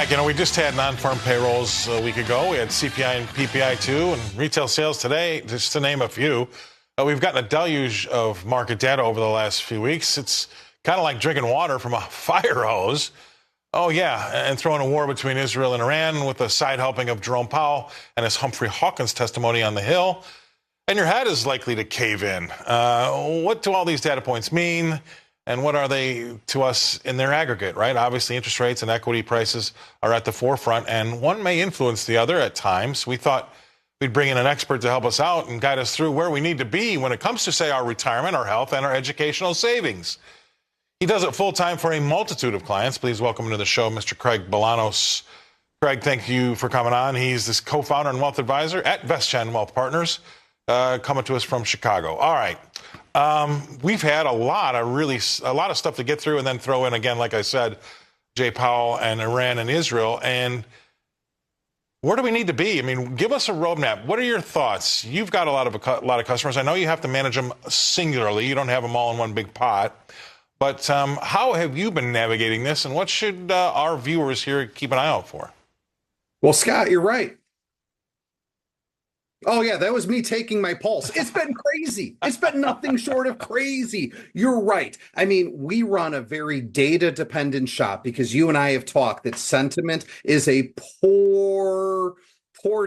back. We just had non-farm payrolls a week ago. We had CPI and PPI too, and retail sales today, just to name a few. We've gotten a deluge of market data over the last few weeks. It's kind of like drinking water from a fire hose. Oh, yeah, and throwing a war between Israel and Iran with a side helping of Jerome Powell and his Humphrey Hawkins testimony on the Hill. And your head is likely to cave in. What do all these data points mean? And what are they to us in their aggregate, right? Obviously, interest rates and equity prices are at the forefront, and one may influence the other at times. We thought we'd bring in an expert to help us out and guide us through where we need to be when it comes to, say, our retirement, our health, and our educational savings. He does it full-time for a multitude of clients. Please welcome to the show Mr. Craig Bolanos. Craig, thank you for coming on. He's this co-founder and wealth advisor at VestGen Wealth Partners, coming to us from Chicago. All right. We've had a lot of stuff to get through, and then throw in again, like I said, Jay Powell and Iran and Israel. And where do we need to be? I mean, give us a roadmap. What are your thoughts? You've got a lot of customers. I know you have to manage them singularly. You don't have them all in one big pot. But how have you been navigating this, and what should our viewers here keep an eye out for? Well, Scott, you're right. Oh, yeah, that was me taking my pulse. It's been crazy. It's been nothing short of crazy. You're right. I mean, we run a very data-dependent shop because you and I have talked that sentiment is a poor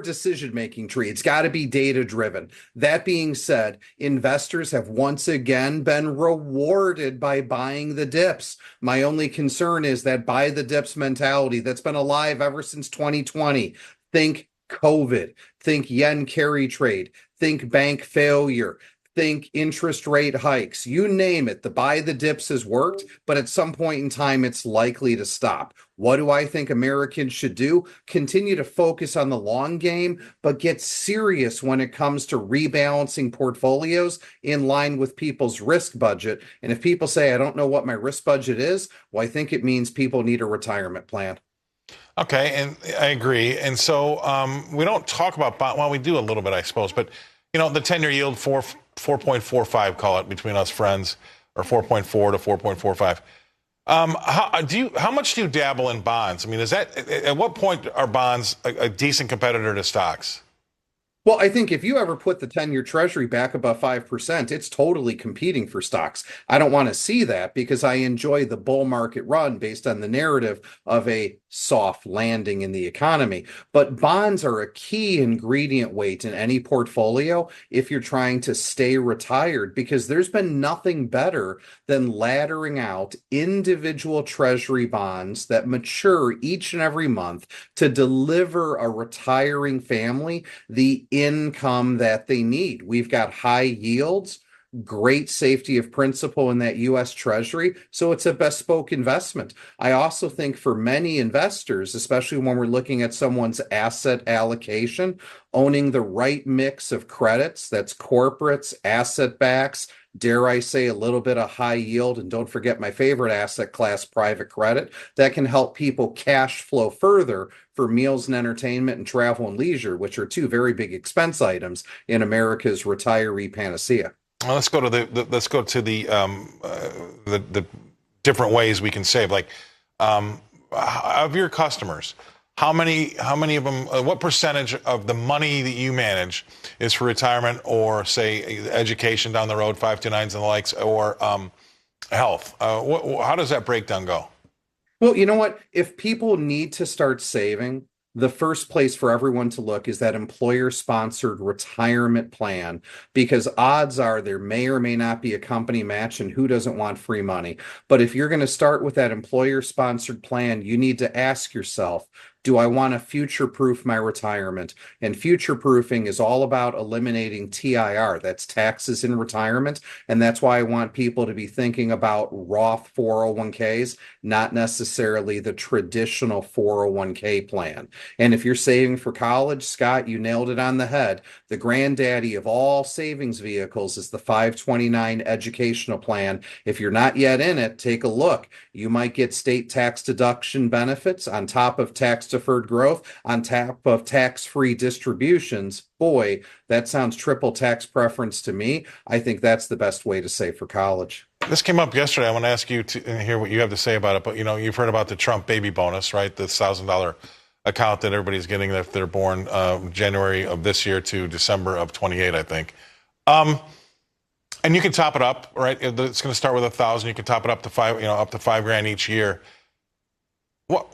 decision-making tree. It's got to be data-driven. That being said, investors have once again been rewarded by buying the dips. My only concern is that buy the dips mentality that's been alive ever since 2020. Think COVID, think yen carry trade, think bank failure, think interest rate hikes, you name it. The buy the dips has worked, but at some point in time, it's likely to stop. What do I think Americans should do? Continue to focus on the long game, but get serious when it comes to rebalancing portfolios in line with people's risk budget. And if people say, I don't know what my risk budget is, well, I think it means people need a retirement plan. Okay, and I agree. And so we don't talk about bond. Well, we do a little bit, I suppose. But, the 10-year yield, 4.45, call it, between us friends, or 4.4 to 4.45. How much do you dabble in bonds? I mean, at what point are bonds a decent competitor to stocks? Well, I think if you ever put the 10-year Treasury back above 5%, it's totally competing for stocks. I don't want to see that because I enjoy the bull market run based on the narrative of a soft landing in the economy. But bonds are a key ingredient weight in any portfolio if you're trying to stay retired, because there's been nothing better than laddering out individual Treasury bonds that mature each and every month to deliver a retiring family the income that they need. We've got high yields, great safety of principal in that U.S. Treasury, so it's a bespoke investment. I also think for many investors, especially when we're looking at someone's asset allocation, owning the right mix of credits, that's corporates, asset backs, dare I say a little bit of high yield, and don't forget my favorite asset class, private credit, that can help people cash flow further for meals and entertainment and travel and leisure, which are two very big expense items in America's retiree panacea. Well, let's go to the different ways we can save. Like, of your customers, how many of them? What percentage of the money that you manage is for retirement, or say education down the road, 529s and the likes, or health? How does that breakdown go? Well, you know what? If people need to start saving, the first place for everyone to look is that employer-sponsored retirement plan, because odds are there may or may not be a company match, and who doesn't want free money? But if you're going to start with that employer-sponsored plan, you need to ask yourself, do I want to future-proof my retirement? And future-proofing is all about eliminating TIR, that's taxes in retirement. And that's why I want people to be thinking about Roth 401ks, not necessarily the traditional 401k plan. And if you're saving for college, Scott, you nailed it on the head. The granddaddy of all savings vehicles is the 529 educational plan. If you're not yet in it, take a look. You might get state tax deduction benefits on top of tax deferred growth, on top of tax-free distributions. Boy, that sounds triple tax preference to me. I think that's the best way to save for college. This came up yesterday. I want to ask you to hear what you have to say about it. But, you've heard about the Trump baby bonus, right? The $1,000 account that everybody's getting if they're born January of this year to December of 28, I think. And you can top it up, right? It's going to start with 1,000. You can top it up to up to $5,000 each year. What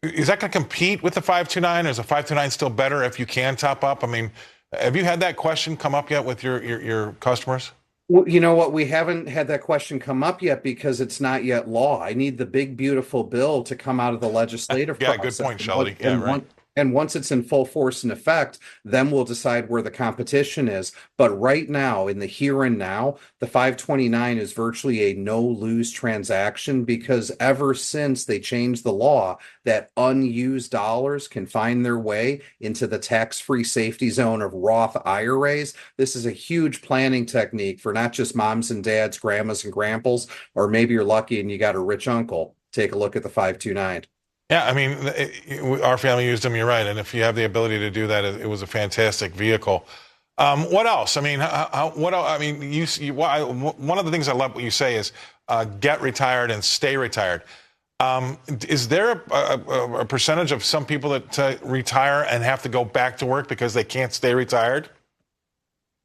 is that going to compete with the 529? Or is the 529 still better if you can top up? I mean, have you had that question come up yet with your customers? Well, you know what? We haven't had that question come up yet because it's not yet law. I need the big, beautiful bill to come out of the legislative Yeah, process. good point, Shelley. Yeah, right. And once it's in full force and effect, then we'll decide where the competition is. But right now, in the here and now, the 529 is virtually a no-lose transaction because ever since they changed the law that unused dollars can find their way into the tax-free safety zone of Roth IRAs, this is a huge planning technique for not just moms and dads, grandmas and grandpas, or maybe you're lucky and you got a rich uncle. Take a look at the 529. Yeah, I mean, our family used them. You're right, and if you have the ability to do that, it was a fantastic vehicle. What else? I mean, what else? I mean, one of the things I love what you say is get retired and stay retired. Is there a percentage of some people that retire and have to go back to work because they can't stay retired?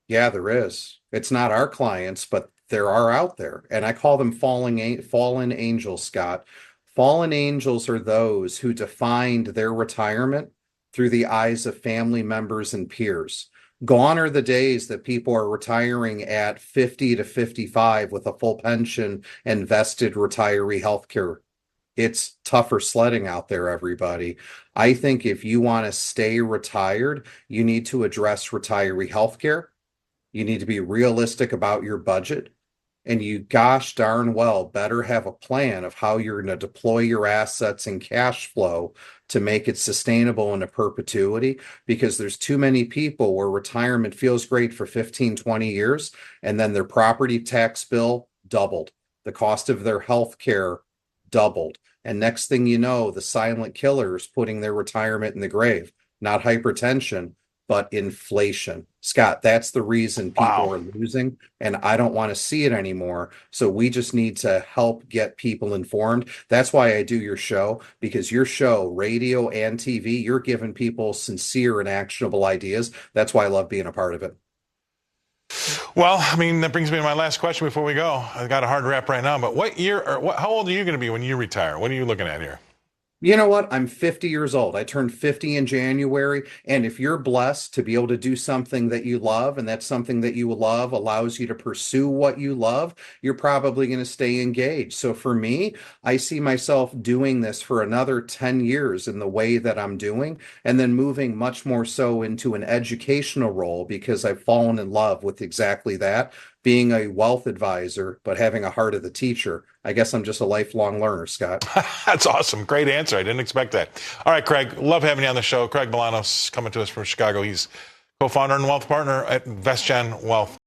Yeah, there is. It's not our clients, but there are out there, and I call them fallen angels, Scott. Fallen angels are those who defined their retirement through the eyes of family members and peers. Gone are the days that people are retiring at 50 to 55 with a full pension and vested retiree health care. It's tougher sledding out there, everybody. I think if you want to stay retired, you need to address retiree health care. You need to be realistic about your budget. And you gosh darn well better have a plan of how you're going to deploy your assets and cash flow to make it sustainable into perpetuity, because there's too many people where retirement feels great for 15, 20 years, and then their property tax bill doubled. The cost of their health care doubled. And next thing you know, the silent killer is putting their retirement in the grave. Not hypertension, but inflation. Scott, that's the reason people are losing, and I don't want to see it anymore. So we just need to help get people informed. That's why I do your show, because your show, radio and TV, you're giving people sincere and actionable ideas. That's why I love being a part of it. Well, I mean, that brings me to my last question before we go. I've got a hard wrap right now, but how old are you going to be when you retire? What are you looking at here? You know what? I'm 50 years old. I turned 50 in January. And if you're blessed to be able to do something that you love, and that's something that you love allows you to pursue what you love, you're probably going to stay engaged. So for me, I see myself doing this for another 10 years in the way that I'm doing, and then moving much more so into an educational role because I've fallen in love with exactly that. Being a wealth advisor, but having a heart of the teacher. I guess I'm just a lifelong learner, Scott. That's awesome. Great answer. I didn't expect that. All right, Craig, love having you on the show. Craig Bolanos coming to us from Chicago. He's co-founder and wealth partner at VestGen Wealth